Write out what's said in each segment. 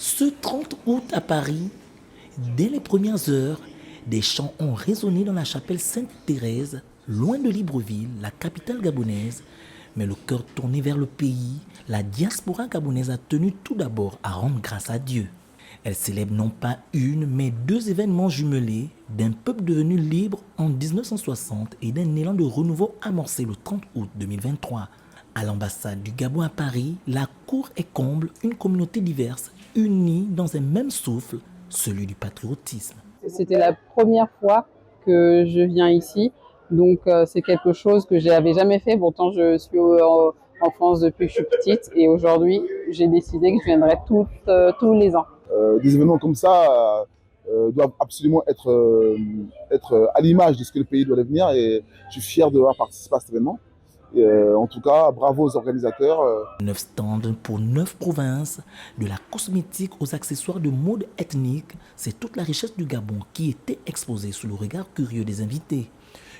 Ce 30 août à Paris, dès les premières heures, des chants ont résonné dans la chapelle Sainte-Thérèse, loin de Libreville, la capitale gabonaise. Mais le cœur tourné vers le pays, la diaspora gabonaise a tenu tout d'abord à rendre grâce à Dieu. Elle célèbre non pas une, mais deux événements jumelés d'un peuple devenu libre en 1960 et d'un élan de renouveau amorcé le 30 août 2023. À l'ambassade du Gabon à Paris, la cour est comble une communauté diverse, unie dans un même souffle, celui du patriotisme. C'était la première fois que je viens ici, donc c'est quelque chose que je n'avais jamais fait. Pourtant, je suis en France depuis que je suis petite et aujourd'hui, j'ai décidé que je viendrai tous les ans. Des événements comme ça doivent absolument être à l'image de ce que le pays doit devenir et je suis fier de voir participer à cet événement. Et, en tout cas, bravo aux organisateurs. 9 stands pour 9 provinces, de la cosmétique aux accessoires de mode ethnique, c'est toute la richesse du Gabon qui était exposée sous le regard curieux des invités.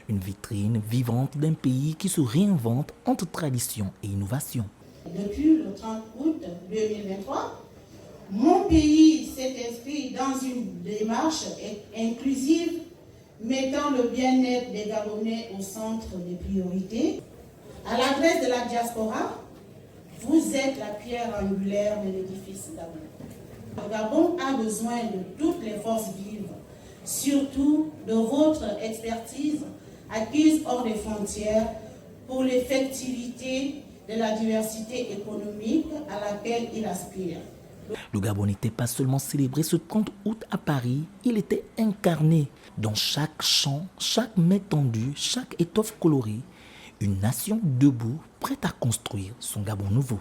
Une vitrine vivante d'un pays qui se réinvente entre tradition et innovation. Depuis le 30 août 2023, mon pays s'est inscrit dans une démarche inclusive mettant le bien-être des Gabonais au centre des priorités. À l'adresse de la diaspora, vous êtes la pierre angulaire de l'édifice gabonais. Le Gabon a besoin de toutes les forces vives, surtout de votre expertise acquise hors des frontières pour l'effectivité de la diversité économique à laquelle il aspire. Le Gabon n'était pas seulement célébré ce 30 août à Paris, il était incarné dans chaque chant, chaque main tendue, chaque étoffe colorée. Une nation debout, prête à construire son Gabon nouveau.